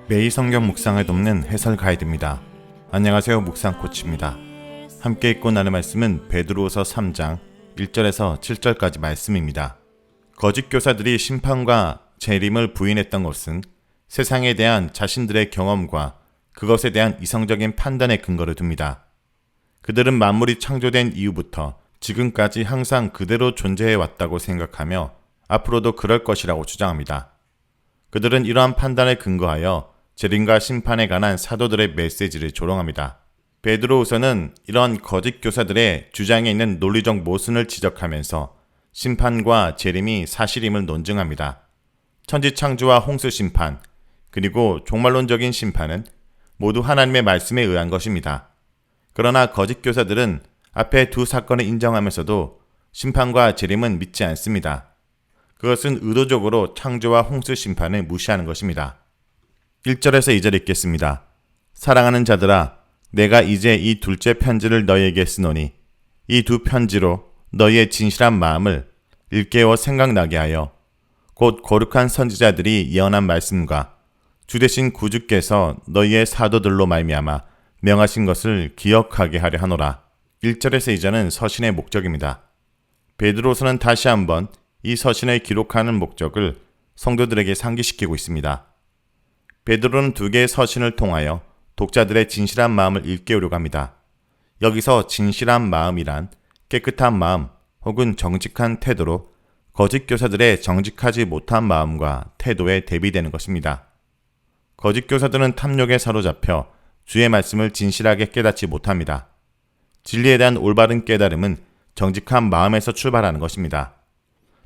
매일 성경 묵상을 돕는 해설 가이드입니다. 안녕하세요, 묵상코치입니다. 함께 읽고 나눌 말씀은 베드로후서 3장 1절에서 7절까지 말씀입니다. 거짓 교사들이 심판과 재림을 부인했던 것은 세상에 대한 자신들의 경험과 그것에 대한 이성적인 판단에 근거를 둡니다. 그들은 만물이 창조된 이후부터 지금까지 항상 그대로 존재해 왔다고 생각하며 앞으로도 그럴 것이라고 주장합니다. 그들은 이러한 판단에 근거하여 재림과 심판에 관한 사도들의 메시지를 조롱합니다. 베드로후서는 이런 거짓 교사들의 주장에 있는 논리적 모순을 지적하면서 심판과 재림이 사실임을 논증합니다. 천지 창조와 홍수 심판, 그리고 종말론적인 심판은 모두 하나님의 말씀에 의한 것입니다. 그러나 거짓 교사들은 앞에 두 사건을 인정하면서도 심판과 재림은 믿지 않습니다. 그것은 의도적으로 창조와 홍수 심판을 무시하는 것입니다. 1절에서 2절 읽겠습니다. 사랑하는 자들아, 내가 이제 이 둘째 편지를 너희에게 쓰노니 이 두 편지로 너희의 진실한 마음을 일깨워 생각나게 하여 곧 거룩한 선지자들이 예언한 말씀과 주 되신 구주께서 너희의 사도들로 말미암아 명하신 것을 기억하게 하려 하노라. 1절에서 2절은 서신의 목적입니다. 베드로서는 다시 한번 이 서신을 기록하는 목적을 성도들에게 상기시키고 있습니다. 베드로는 두 개의 서신을 통하여 독자들의 진실한 마음을 일깨우려고 합니다. 여기서 진실한 마음이란 깨끗한 마음 혹은 정직한 태도로 거짓 교사들의 정직하지 못한 마음과 태도에 대비되는 것입니다. 거짓 교사들은 탐욕에 사로잡혀 주의 말씀을 진실하게 깨닫지 못합니다. 진리에 대한 올바른 깨달음은 정직한 마음에서 출발하는 것입니다.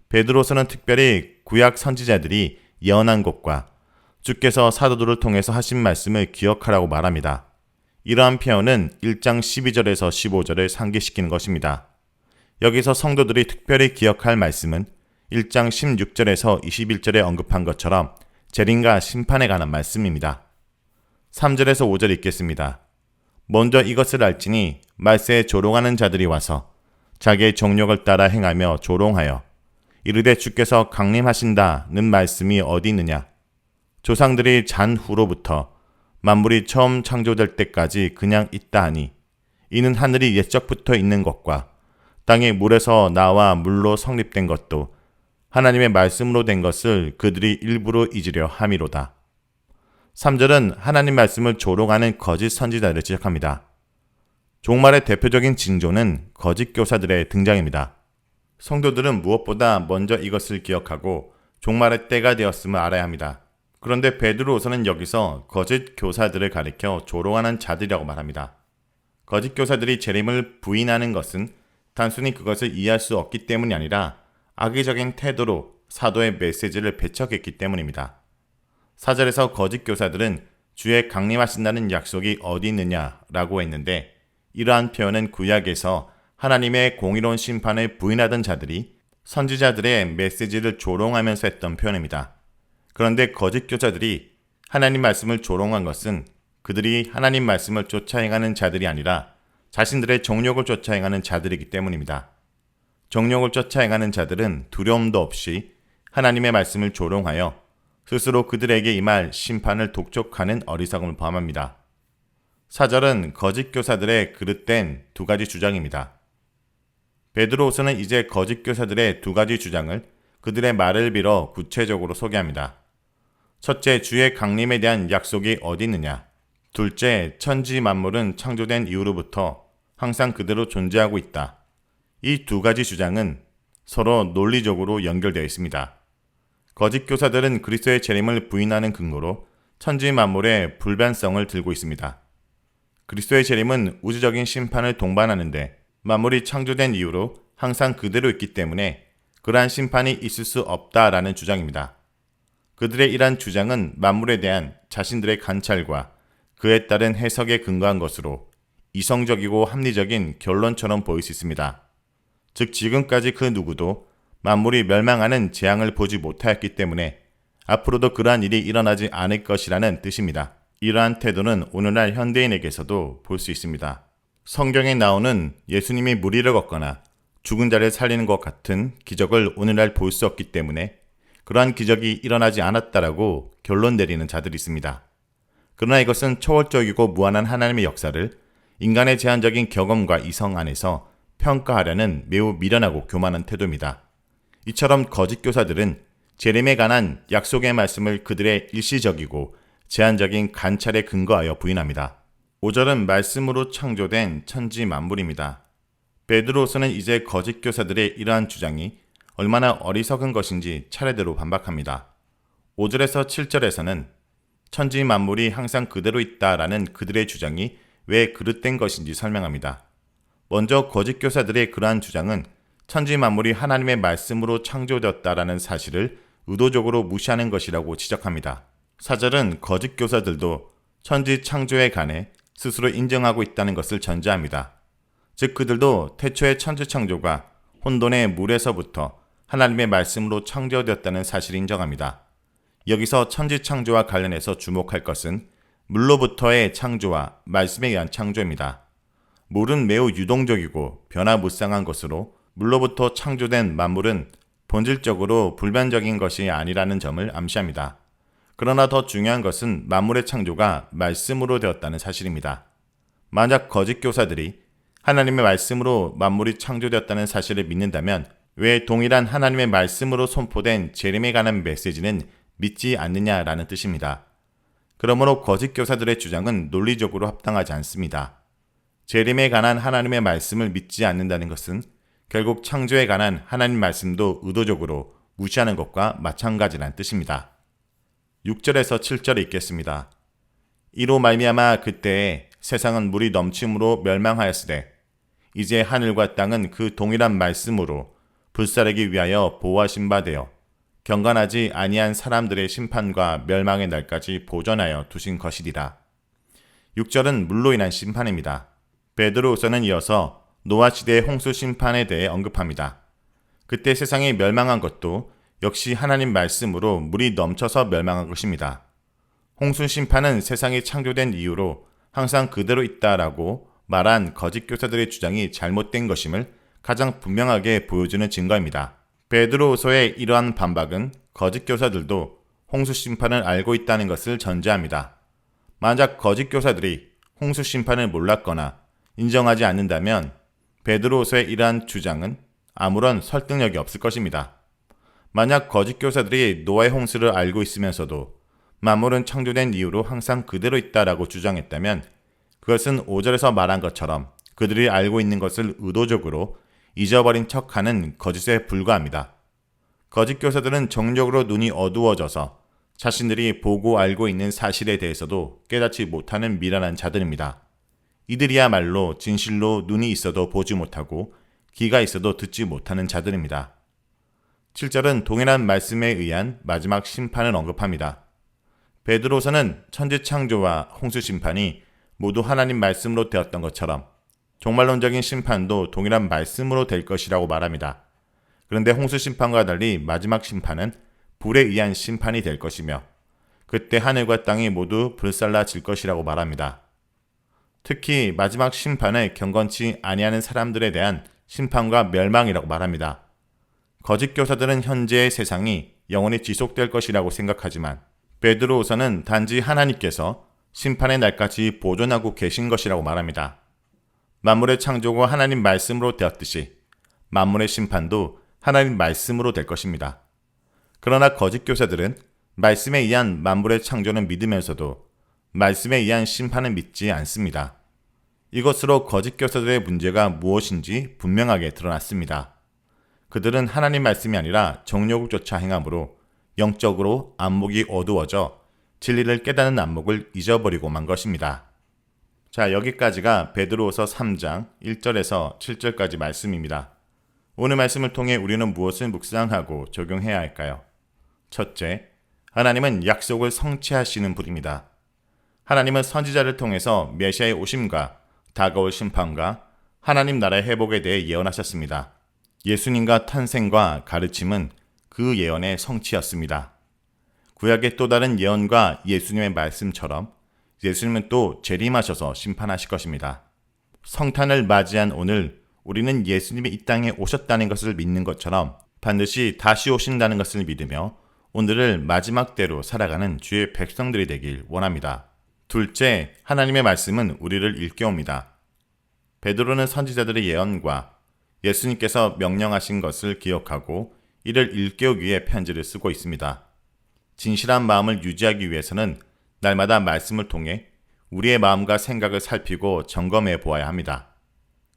베드로서는 특별히 구약 선지자들이 예언한 것과 주께서 사도들을 통해서 하신 말씀을 기억하라고 말합니다. 이러한 표현은 1장 12절에서 15절을 상기시키는 것입니다. 여기서 성도들이 특별히 기억할 말씀은 1장 16절에서 21절에 언급한 것처럼 재림과 심판에 관한 말씀입니다. 3절에서 5절 읽겠습니다. 먼저 이것을 알지니 말세에 조롱하는 자들이 와서 자기의 정욕을 따라 행하며 조롱하여 이르되 주께서 강림하신다는 말씀이 어디 있느냐? 조상들이 잔 후로부터 만물이 처음 창조될 때까지 그냥 있다 하니 이는 하늘이 옛적부터 있는 것과 땅이 물에서 나와 물로 성립된 것도 하나님의 말씀으로 된 것을 그들이 일부러 잊으려 함이로다. 3절은 하나님 말씀을 조롱하는 거짓 선지자를 지적합니다. 종말의 대표적인 징조는 거짓 교사들의 등장입니다. 성도들은 무엇보다 먼저 이것을 기억하고 종말의 때가 되었음을 알아야 합니다. 그런데 베드로후서는 여기서 거짓 교사들을 가리켜 조롱하는 자들이라고 말합니다. 거짓 교사들이 재림을 부인하는 것은 단순히 그것을 이해할 수 없기 때문이 아니라 악의적인 태도로 사도의 메시지를 배척했기 때문입니다. 4절에서 거짓 교사들은 주의 강림하신다는 약속이 어디 있느냐라고 했는데 이러한 표현은 구약에서 하나님의 공의로운 심판을 부인하던 자들이 선지자들의 메시지를 조롱하면서 했던 표현입니다. 그런데 거짓 교사들이 하나님 말씀을 조롱한 것은 그들이 하나님 말씀을 쫓아 행하는 자들이 아니라 자신들의 정욕을 쫓아 행하는 자들이기 때문입니다. 정욕을 쫓아 행하는 자들은 두려움도 없이 하나님의 말씀을 조롱하여 스스로 그들에게 임할 심판을 독촉하는 어리석음을 범합니다. 4절은 거짓 교사들의 그릇된 두 가지 주장입니다. 베드로후서는 이제 거짓 교사들의 두 가지 주장을 그들의 말을 빌어 구체적으로 소개합니다. 첫째, 주의 강림에 대한 약속이 어디 있느냐? 둘째, 천지 만물은 창조된 이후로부터 항상 그대로 존재하고 있다. 이 두 가지 주장은 서로 논리적으로 연결되어 있습니다. 거짓 교사들은 그리스도의 재림을 부인하는 근거로 천지 만물의 불변성을 들고 있습니다. 그리스도의 재림은 우주적인 심판을 동반하는데 만물이 창조된 이후로 항상 그대로 있기 때문에 그러한 심판이 있을 수 없다라는 주장입니다. 그들의 이러한 주장은 만물에 대한 자신들의 관찰과 그에 따른 해석에 근거한 것으로 이성적이고 합리적인 결론처럼 보일 수 있습니다. 즉 지금까지 그 누구도 만물이 멸망하는 재앙을 보지 못하였기 때문에 앞으로도 그러한 일이 일어나지 않을 것이라는 뜻입니다. 이러한 태도는 오늘날 현대인에게서도 볼 수 있습니다. 성경에 나오는 예수님이 무리를 걷거나 죽은 자를 살리는 것 같은 기적을 오늘날 볼 수 없기 때문에 그러한 기적이 일어나지 않았다라고 결론 내리는 자들이 있습니다. 그러나 이것은 초월적이고 무한한 하나님의 역사를 인간의 제한적인 경험과 이성 안에서 평가하려는 매우 미련하고 교만한 태도입니다. 이처럼 거짓 교사들은 재림에 관한 약속의 말씀을 그들의 일시적이고 제한적인 관찰에 근거하여 부인합니다. 5절은 말씀으로 창조된 천지 만물입니다. 베드로서는 이제 거짓 교사들의 이러한 주장이 얼마나 어리석은 것인지 차례대로 반박합니다. 5절에서 7절에서는 천지 만물이 항상 그대로 있다라는 그들의 주장이 왜 그릇된 것인지 설명합니다. 먼저 거짓 교사들의 그러한 주장은 천지 만물이 하나님의 말씀으로 창조되었다라는 사실을 의도적으로 무시하는 것이라고 지적합니다. 4절은 거짓 교사들도 천지 창조에 관해 스스로 인정하고 있다는 것을 전제합니다. 즉 그들도 태초의 천지 창조가 혼돈의 물에서부터 하나님의 말씀으로 창조되었다는 사실을 인정합니다. 여기서 천지 창조와 관련해서 주목할 것은 물로부터의 창조와 말씀에 의한 창조입니다. 물은 매우 유동적이고 변화무쌍한 것으로 물로부터 창조된 만물은 본질적으로 불변적인 것이 아니라는 점을 암시합니다. 그러나 더 중요한 것은 만물의 창조가 말씀으로 되었다는 사실입니다. 만약 거짓 교사들이 하나님의 말씀으로 만물이 창조되었다는 사실을 믿는다면 왜 동일한 하나님의 말씀으로 선포된 재림에 관한 메시지는 믿지 않느냐라는 뜻입니다. 그러므로 거짓 교사들의 주장은 논리적으로 합당하지 않습니다. 재림에 관한 하나님의 말씀을 믿지 않는다는 것은 결국 창조에 관한 하나님 말씀도 의도적으로 무시하는 것과 마찬가지라는 뜻입니다. 6절에서 7절에 읽겠습니다. 이로 말미암아 그때에 세상은 물이 넘침으로 멸망하였으되 이제 하늘과 땅은 그 동일한 말씀으로 불사르기 위하여 보호하신 바 되어 경건하지 아니한 사람들의 심판과 멸망의 날까지 보존하여 두신 것이리라. 6절은 물로 인한 심판입니다. 베드로후서는 이어서 노아 시대의 홍수 심판에 대해 언급합니다. 그때 세상이 멸망한 것도 역시 하나님 말씀으로 물이 넘쳐서 멸망한 것입니다. 홍수 심판은 세상이 창조된 이유로 항상 그대로 있다라고 말한 거짓 교사들의 주장이 잘못된 것임을 가장 분명하게 보여주는 증거입니다. 베드로후서의 이러한 반박은 거짓 교사들도 홍수 심판을 알고 있다는 것을 전제합니다. 만약 거짓 교사들이 홍수 심판을 몰랐거나 인정하지 않는다면 베드로후서의 이러한 주장은 아무런 설득력이 없을 것입니다. 만약 거짓 교사들이 노아의 홍수를 알고 있으면서도 만물은 창조된 이유로 항상 그대로 있다라고 주장했다면 그것은 5절에서 말한 것처럼 그들이 알고 있는 것을 의도적으로 잊어버린 척하는 거짓에 불과합니다. 거짓 교사들은 정력으로 눈이 어두워져서 자신들이 보고 알고 있는 사실에 대해서도 깨닫지 못하는 미련한 자들입니다. 이들이야말로 진실로 눈이 있어도 보지 못하고 귀가 있어도 듣지 못하는 자들입니다. 7절은 동일한 말씀에 의한 마지막 심판을 언급합니다. 베드로서는 천지 창조와 홍수 심판이 모두 하나님 말씀으로 되었던 것처럼 종말론적인 심판도 동일한 말씀으로 될 것이라고 말합니다. 그런데 홍수 심판과 달리 마지막 심판은 불에 의한 심판이 될 것이며 그때 하늘과 땅이 모두 불살라질 것이라고 말합니다. 특히 마지막 심판을 경건치 아니하는 사람들에 대한 심판과 멸망이라고 말합니다. 거짓 교사들은 현재의 세상이 영원히 지속될 것이라고 생각하지만 베드로후서는 단지 하나님께서 심판의 날까지 보존하고 계신 것이라고 말합니다. 만물의 창조가 하나님 말씀으로 되었듯이 만물의 심판도 하나님 말씀으로 될 것입니다. 그러나 거짓 교사들은 말씀에 의한 만물의 창조는 믿으면서도 말씀에 의한 심판은 믿지 않습니다. 이것으로 거짓 교사들의 문제가 무엇인지 분명하게 드러났습니다. 그들은 하나님 말씀이 아니라 정욕을 쫓아 행함으로 영적으로 안목이 어두워져 진리를 깨닫는 안목을 잊어버리고 만 것입니다. 자, 여기까지가 베드로후서 3장 1절에서 7절까지 말씀입니다. 오늘 말씀을 통해 우리는 무엇을 묵상하고 적용해야 할까요? 첫째, 하나님은 약속을 성취하시는 분입니다. 하나님은 선지자를 통해서 메시아의 오심과 다가올 심판과 하나님 나라의 회복에 대해 예언하셨습니다. 예수님과 탄생과 가르침은 그 예언의 성취였습니다. 구약의 또 다른 예언과 예수님의 말씀처럼 예수님은 또 재림하셔서 심판하실 것입니다. 성탄을 맞이한 오늘 우리는 예수님이 이 땅에 오셨다는 것을 믿는 것처럼 반드시 다시 오신다는 것을 믿으며 오늘을 마지막 때로 살아가는 주의 백성들이 되길 원합니다. 둘째, 하나님의 말씀은 우리를 일깨웁니다. 베드로는 선지자들의 예언과 예수님께서 명령하신 것을 기억하고 이를 일깨우기 위해 편지를 쓰고 있습니다. 진실한 마음을 유지하기 위해서는 날마다 말씀을 통해 우리의 마음과 생각을 살피고 점검해 보아야 합니다.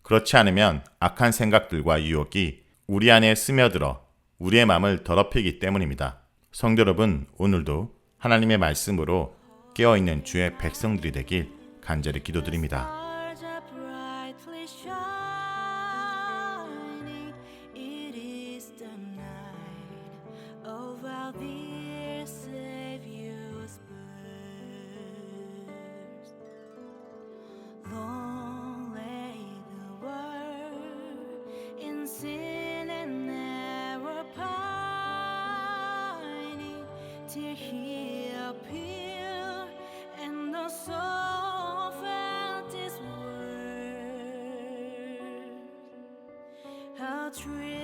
그렇지 않으면 악한 생각들과 유혹이 우리 안에 스며들어 우리의 마음을 더럽히기 때문입니다. 성도 여러분, 오늘도 하나님의 말씀으로 깨어있는 주의 백성들이 되길 간절히 기도드립니다. Stars are brightly shining. It is the night of our dear Savior's birth. Long lay the world in sin and error pining, till He appeared, and the soul felt His word. How true